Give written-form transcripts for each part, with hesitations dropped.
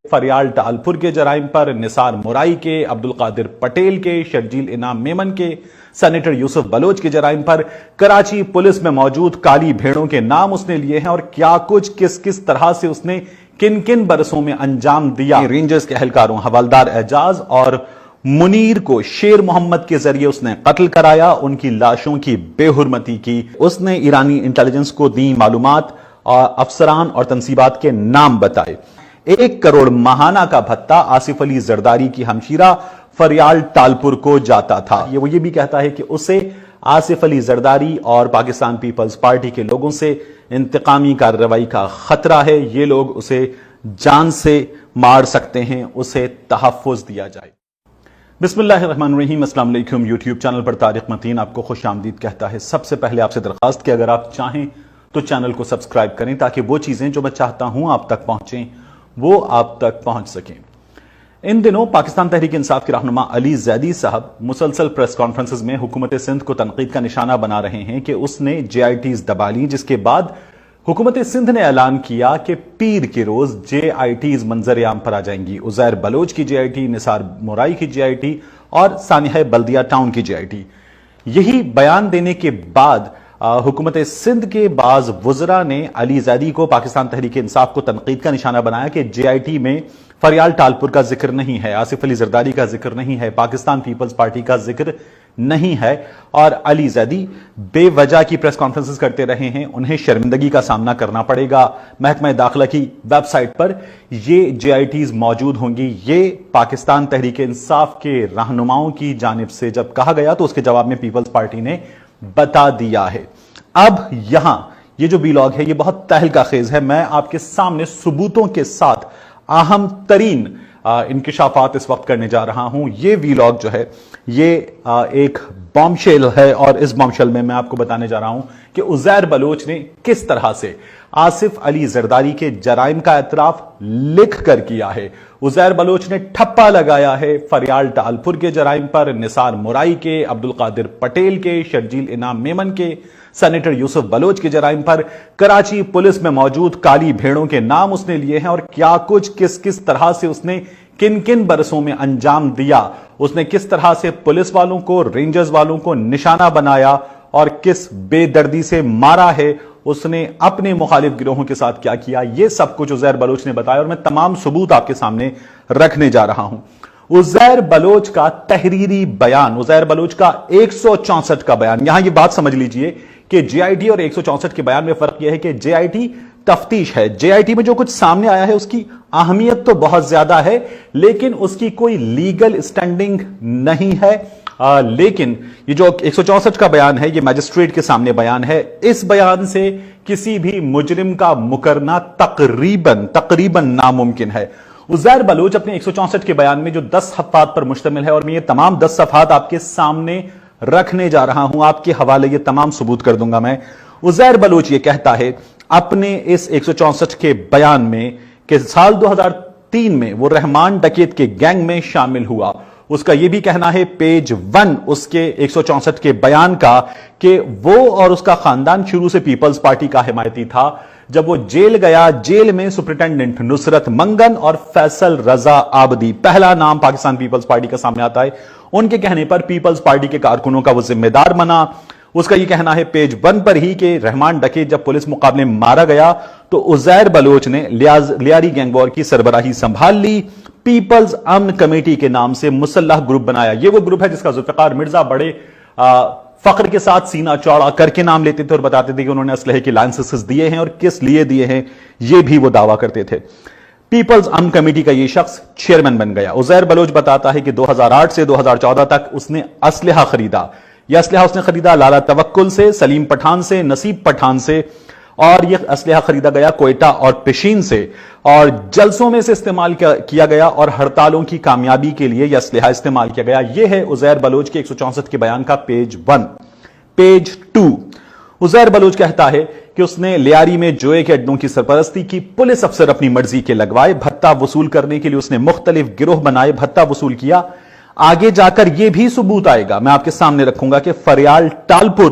فریال ٹالپور کے جرائم پر، نثار مورائی کے، عبدالقادر پٹیل کے، شرجیل انعام میمن کے، سینیٹر یوسف بلوچ کے جرائم پر کراچی پولیس میں موجود کالی بھیڑوں کے نام اس نے لیے ہیں اور کیا کچھ کس طرح سے اس نے کن کن برسوں میں انجام دیا۔ رینجرز کے اہلکاروں حوالدار اعجاز اور منیر کو شیر محمد کے ذریعے اس نے قتل کرایا، ان کی لاشوں کی بے حرمتی کی، اس نے ایرانی انٹیلیجنس کو دی معلومات، افسران اور تنصیبات کے نام بتائے۔ 1 کروڑ ماہانہ کا بھتہ آصف علی زرداری کی ہمشیرہ فریال ٹالپور کو جاتا تھا۔ وہ یہ بھی کہتا ہے کہ اسے آصف علی زرداری اور پاکستان پیپلز پارٹی کے لوگوں سے انتقامی کارروائی کا خطرہ ہے، یہ لوگ اسے جان سے مار سکتے ہیں، اسے تحفظ دیا جائے۔ بسم اللہ الرحمن الرحیم، السلام علیکم۔ یوٹیوب چینل پر طارق متین آپ کو خوش آمدید کہتا ہے۔ سب سے پہلے آپ سے درخواست کہ اگر آپ چاہیں تو چینل کو سبسکرائب کریں تاکہ وہ چیزیں جو میں چاہتا ہوں آپ تک پہنچیں وہ آپ تک پہنچ سکیں۔ ان دنوں پاکستان تحریک انصاف کے رہنما علی زیدی صاحب مسلسل پریس کانفرنسز میں حکومت سندھ کو تنقید کا نشانہ بنا رہے ہیں کہ اس نے جے آئی ٹیز دبا لی، جس کے بعد حکومت سندھ نے اعلان کیا کہ پیر کے روز جے آئی ٹیز منظر عام پر آ جائیں گی۔ عزیر بلوچ کی جے آئی ٹی، نثار مورائی کی جے آئی ٹی اور سانحہ بلدیہ ٹاؤن کی جے آئی ٹی۔ یہی بیان دینے کے بعد حکومت سندھ کے بعض وزراء نے علی زیدی کو پاکستان تحریک انصاف کو تنقید کا نشانہ بنایا کہ جے آئی ٹی میں فریال ٹالپور کا ذکر نہیں ہے، آصف علی زرداری کا ذکر نہیں ہے، پاکستان پیپلز پارٹی کا ذکر نہیں ہے، اور علی زیدی بے وجہ کی پریس کانفرنسز کرتے رہے ہیں، انہیں شرمندگی کا سامنا کرنا پڑے گا۔ محکمہ داخلہ کی ویب سائٹ پر یہ جے آئی ٹیز موجود ہوں گی۔ یہ پاکستان تحریک انصاف کے رہنماؤں کی جانب سے جب کہا گیا تو اس کے جواب میں پیپلز پارٹی نے بتا دیا ہے۔ اب یہاں یہ جو ویلاگ ہے یہ بہت تہلکہ خیز ہے، میں آپ کے سامنے ثبوتوں کے ساتھ اہم ترین انکشافات اس وقت کرنے جا رہا ہوں۔ یہ ویلاگ جو ہے یہ ایک بام شیل ہے، اور اس بام شیل میں آپ کو بتانے جا رہا ہوں کہ عزیر بلوچ نے کس طرح سے آصف علی زرداری کے جرائم کا اعتراف لکھ کر کیا ہے۔ عزیر بلوچ نے ٹھپا لگایا ہے فریال ٹالپور کے جرائم پر، نثار مورائی کے، عبدالقادر پٹیل کے، شرجیل انعام میمن کے، سینیٹر یوسف بلوچ کے جرائم پر کراچی پولیس میں موجود کالی بھیڑوں کے نام اس نے لیے ہیں اور کیا کچھ کس طرح سے اس نے کن کن برسوں میں انجام دیا، اس نے کس طرح سے پولیس والوں کو، رینجرز والوں کو نشانہ بنایا اور کس بے دردی سے مارا ہے، اس نے اپنے مخالف گروہوں کے ساتھ کیا کیا، یہ سب کچھ عزیر بلوچ نے بتایا اور میں تمام ثبوت آپ کے سامنے رکھنے جا رہا ہوں۔ عزیر بلوچ کا تحریری بیان، عزیر بلوچ کا 164 کا بیان، یہاں یہ بات سمجھ لیجئے کہ جے آئی ٹی اور 164 کے بیان میں فرق یہ ہے کہ جے آئی ٹی تفتیش ہے، جے آئی ٹی میں جو کچھ سامنے آیا ہے اس کی اہمیت تو بہت زیادہ ہے لیکن اس کی کوئی لیگل سٹینڈنگ نہیں ہے، لیکن یہ جو 164 کا بیان ہے یہ میجسٹریٹ کے سامنے بیان ہے، اس بیان سے کسی بھی مجرم کا مکرنا تقریباً ناممکن ہے۔ عزیر بلوچ اپنے 164 کے بیان میں جو 10 صفحات پر مشتمل ہے، اور میں یہ تمام 10 صفحات آپ کے سامنے رکھنے جا رہا ہوں، آپ کے حوالے یہ تمام ثبوت کر دوں گا میں۔ عزیر بلوچ یہ کہتا ہے اپنے اس 164 کے بیان میں کہ سال 2003 میں وہ رحمان ڈکیت کے گینگ میں شامل ہوا۔ اس کا یہ بھی کہنا ہے پیج 1 اس کے 164 کے بیان کا کہ وہ اور اس کا خاندان شروع سے پیپلز پارٹی کا حمایتی تھا۔ جب وہ جیل گیا، جیل میں سپرنٹینڈنٹ نصرت منگن اور فیصل رضا آبدی، پہلا نام پاکستان پیپلز پارٹی کا سامنے آتا ہے، ان کے کہنے پر پیپلز پارٹی کے کارکنوں کا وہ ذمہ دار بنا۔ اس کا یہ کہنا ہے پیج 1 پر ہی کہ رحمان ڈکیت جب پولیس مقابلے میں مارا گیا تو عزیر بلوچ نے لیاری گینگ وار کی سربراہی سنبھال لی، پیپلز امن کمیٹی کے نام سے مسلح گروپ بنایا۔ یہ وہ گروپ ہے جس کا ذوالفقار مرزا بڑے فخر کے ساتھ سینہ چوڑا کر کے نام لیتے تھے اور بتاتے تھے کہ انہوں نے اسلحے کے لائسنسز دیے ہیں اور کس لیے دیے ہیں، یہ بھی وہ دعویٰ کرتے تھے۔ پیپلز امن کمیٹی کا یہ شخص چیئرمین بن گیا۔ عزیر بلوچ بتاتا ہے کہ 2008 سے 2014 تک اس نے اسلحہ خریدا۔ یہ اسلحہ اس نے خریدا لالا توکل سے، سلیم پٹھان سے، نصیب پٹھان سے، اور یہ اسلحہ خریدا گیا کوئٹہ اور پشین سے، اور جلسوں میں سے استعمال کیا گیا اور ہڑتالوں کی کامیابی کے لیے یہ اسلحہ استعمال کیا گیا۔ یہ ہے عزیر بلوچ کے 164 کے بیان کا پیج 1۔ پیج 2 عزیر بلوچ کہتا ہے کہ اس نے لیاری میں جوئے کے اڈوں کی سرپرستی کی، پولیس افسر اپنی مرضی کے لگوائے، بھتہ وصول کرنے کے لیے اس نے مختلف گروہ بنائے، بھتہ وصول کیا۔ آگے جا کر یہ بھی ثبوت آئے گا، میں آپ کے سامنے رکھوں گا کہ فریال ٹالپور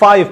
5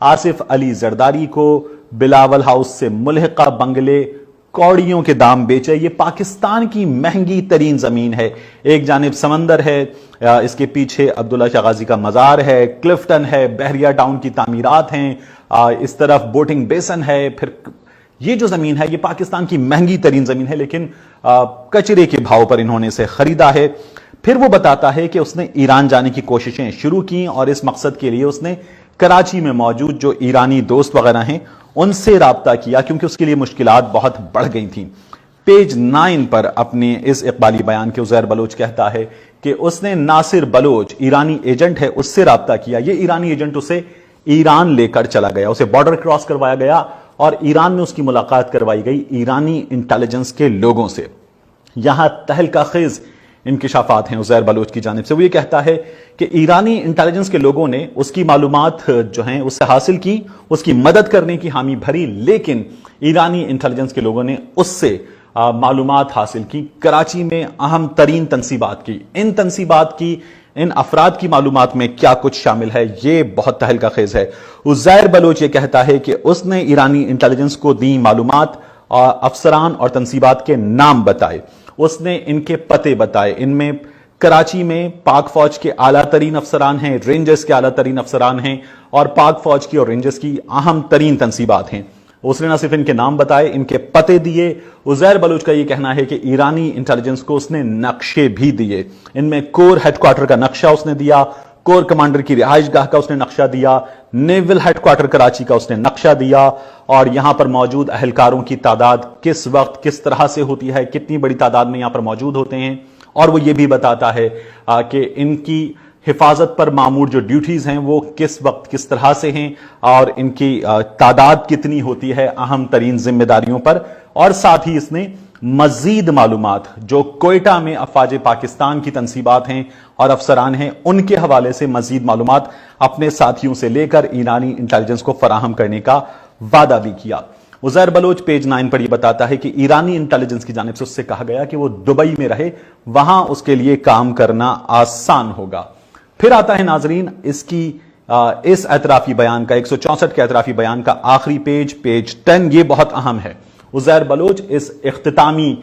آصف علی زرداری کو بلاول ہاؤس سے ملحقہ بنگلے کوڑیوں کے دام بیچے. یہ پاکستان کی مہنگی ترین زمین ہے. ایک جانب سمندر ہے, اس کے پیچھے عبداللہ شاہ غازی کا مزار ہے, کلفٹن ہے, بحریہ ٹاؤن کی تعمیرات ہیں, اس طرف بوٹنگ بیسن ہے. پھر یہ جو زمین ہے یہ پاکستان کی مہنگی ترین زمین ہے, لیکن کچرے کے بھاؤ پر انہوں نے اسے خریدا ہے. پھر وہ بتاتا ہے کہ اس نے ایران جانے کی کوششیں شروع کی اور اس مقصد کے لیے اس نے کراچی میں موجود جو ایرانی دوست وغیرہ ہیں ان سے رابطہ کیا, کیونکہ اس کے لیے مشکلات بہت بڑھ گئی تھیں. پیج 9 پر اپنے اس اقبالی بیان کے عزیر بلوچ کہتا ہے کہ اس نے ناصر بلوچ ایرانی ایجنٹ ہے اس سے رابطہ کیا. یہ ایرانی ایجنٹ اسے ایران لے کر چلا گیا, اسے بارڈر کراس کروایا گیا اور ایران میں اس کی ملاقات کروائی گئی ایرانی انٹیلیجنس کے لوگوں سے. یہاں تہلکہ خیز انکشافات ہیں عزیر بلوچ کی جانب سے. وہ یہ کہتا ہے کہ ایرانی انٹیلیجنس کے لوگوں نے اس کی معلومات جو ہیں اس سے حاصل کی, اس کی مدد کرنے کی حامی بھری, لیکن ایرانی انٹیلیجنس کے لوگوں نے اس سے معلومات حاصل کی کراچی میں اہم ترین تنصیبات کی. ان تنصیبات کی, ان افراد کی معلومات میں کیا کچھ شامل ہے یہ بہت تہلکہ خیز ہے. عزیر بلوچ یہ کہتا ہے کہ اس نے ایرانی انٹیلیجنس کو دی معلومات, افسران اور تنصیبات کے نام بتائے, اس نے ان کے پتے بتائے. ان میں کراچی میں پاک فوج کے اعلیٰ ترین افسران ہیں, رینجرز کے اعلیٰ ترین افسران ہیں اور پاک فوج کی اور رینجرز کی اہم ترین تنصیبات ہیں. اس نے نہ صرف ان کے نام بتائے, ان کے پتے دیے. عزیر بلوچ کا یہ کہنا ہے کہ ایرانی انٹیلیجنس کو اس نے نقشے بھی دیے. ان میں کور ہیڈ کوارٹر کا نقشہ اس نے دیا, کور کمانڈر کی رہائش گاہ کا اس نے نقشہ دیا, نیول ہیڈ کوارٹر کراچی کا اس نے نقشہ دیا, اور یہاں پر موجود اہلکاروں کی تعداد کس وقت کس طرح سے ہوتی ہے, کتنی بڑی تعداد میں یہاں پر موجود ہوتے ہیں. اور وہ یہ بھی بتاتا ہے کہ ان کی حفاظت پر معمور جو ڈیوٹیز ہیں وہ کس وقت کس طرح سے ہیں اور ان کی تعداد کتنی ہوتی ہے اہم ترین ذمہ داریوں پر. اور ساتھ ہی اس نے مزید معلومات جو کوئٹہ میں افواج پاکستان کی تنصیبات ہیں اور افسران ہیں ان کے حوالے سے مزید معلومات اپنے ساتھیوں سے لے کر ایرانی انٹیلیجنس کو فراہم کرنے کا وعدہ بھی کیا. عزیر بلوچ پیج 9 پر یہ بتاتا ہے کہ ایرانی انٹیلیجنس کی جانب سے اس سے کہا گیا کہ وہ دبئی میں رہے, وہاں اس کے لیے کام کرنا آسان ہوگا. پھر آتا ہے ناظرین اس اعترافی بیان کا 164 کے اعترافی بیان کا آخری پیج 10. یہ بہت اہم ہے. عزیر بلوچ اس اختتامی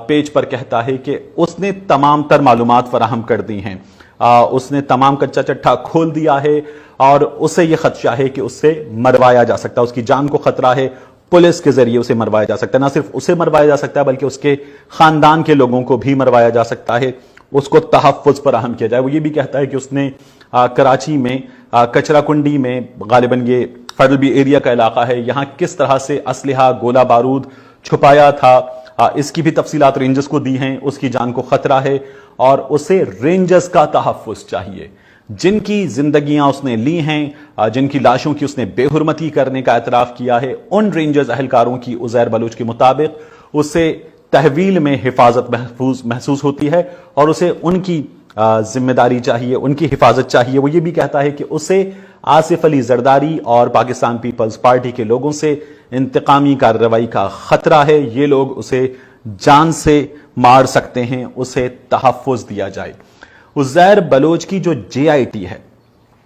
پیج پر کہتا ہے کہ اس نے تمام تر معلومات فراہم کر دی ہیں, اس نے تمام کچا چٹھا کھول دیا ہے اور اسے یہ خدشہ ہے کہ اس سے مروایا جا سکتا ہے, اس کی جان کو خطرہ ہے, پولیس کے ذریعے اسے مروایا جا سکتا ہے. نہ صرف اسے مروایا جا سکتا ہے بلکہ اس کے خاندان کے لوگوں کو بھی مروایا جا سکتا ہے, اس کو تحفظ فراہم کیا جائے. وہ یہ بھی کہتا ہے کہ اس نے کراچی میں کچرا کنڈی میں, غالباً یہ فیڈرل بی ایریا کا علاقہ ہے, یہاں کس طرح سے اسلحہ گولہ بارود چھپایا تھا, اس کی بھی تفصیلات رینجرز کو دی ہیں. اس کی جان کو خطرہ ہے اور اسے رینجرز کا تحفظ چاہیے. جن کی زندگیاں اس نے لی ہیں, جن کی لاشوں کی اس نے بے حرمتی کرنے کا اعتراف کیا ہے, ان رینجرز اہلکاروں کی عزیر بلوچ کے مطابق اسے تحویل میں حفاظت محسوس ہوتی ہے اور اسے ان کی ذمہ داری چاہیے, ان کی حفاظت چاہیے. وہ یہ بھی کہتا ہے کہ اسے آصف علی زرداری اور پاکستان پیپلز پارٹی کے لوگوں سے انتقامی کارروائی کا خطرہ ہے, یہ لوگ اسے جان سے مار سکتے ہیں, اسے تحفظ دیا جائے. عزیر بلوچ کی جو جے آئی ٹی ہے,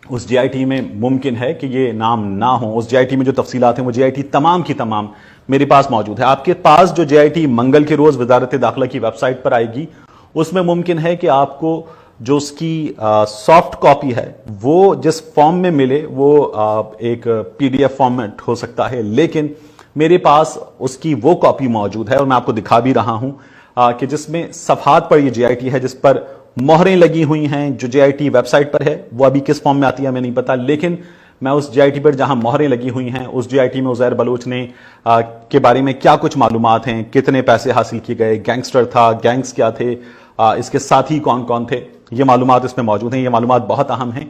اس جے آئی ٹی میں ممکن ہے کہ یہ نام نہ ہوں, اس جے آئی ٹی میں جو تفصیلات ہیں وہ جے آئی ٹی تمام کی تمام میرے پاس موجود ہے. آپ کے پاس جو جے آئی ٹی منگل کے روز وزارت داخلہ کی ویب سائٹ پر آئے گی, اس میں ممکن ہے کہ آپ کو جو اس کی سافٹ کاپی ہے وہ جس فارم میں ملے وہ ایک پی ڈی ایف فارمیٹ ہو سکتا ہے, لیکن میرے پاس اس کی وہ کاپی موجود ہے اور میں آپ کو دکھا بھی رہا ہوں کہ جس میں صفحات پر یہ جے آئی ٹی ہے, جس پر مہریں لگی ہوئی ہیں. جو جے آئی ٹی ویب سائٹ پر ہے وہ ابھی کس فارم میں آتی ہے ہمیں نہیں پتا, لیکن میں اس جے آئی ٹی پر جہاں مہریں لگی ہوئی ہیں اس جے آئی ٹی میں عزیر بلوچ نے کے بارے میں کیا کچھ معلومات ہیں, کتنے پیسے حاصل کیے گئے, گینگسٹر تھا, گینگز کیا تھے, اس کے ساتھی کون کون تھے, یہ معلومات اس میں موجود ہیں. یہ معلومات بہت اہم ہیں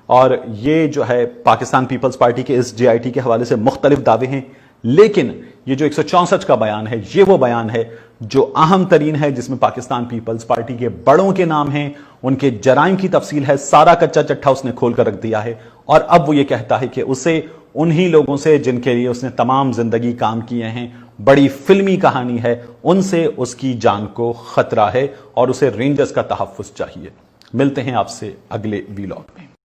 اور یہ جو ہے پاکستان پیپلز پارٹی کے اس جے آئی ٹی کے حوالے سے مختلف دعوے ہیں, لیکن یہ جو 164 کا بیان ہے یہ وہ بیان ہے جو اہم ترین ہے, جس میں پاکستان پیپلز پارٹی کے بڑوں کے نام ہیں, ان کے جرائم کی تفصیل ہے. سارا کچا چٹھا اس نے کھول کر رکھ دیا ہے اور اب وہ یہ کہتا ہے کہ اسے انہی لوگوں سے جن کے لیے اس نے تمام زندگی کام کیے ہیں, بڑی فلمی کہانی ہے, ان سے اس کی جان کو خطرہ ہے اور اسے رینجرز کا تحفظ چاہیے. ملتے ہیں آپ سے اگلے ویلاگ میں.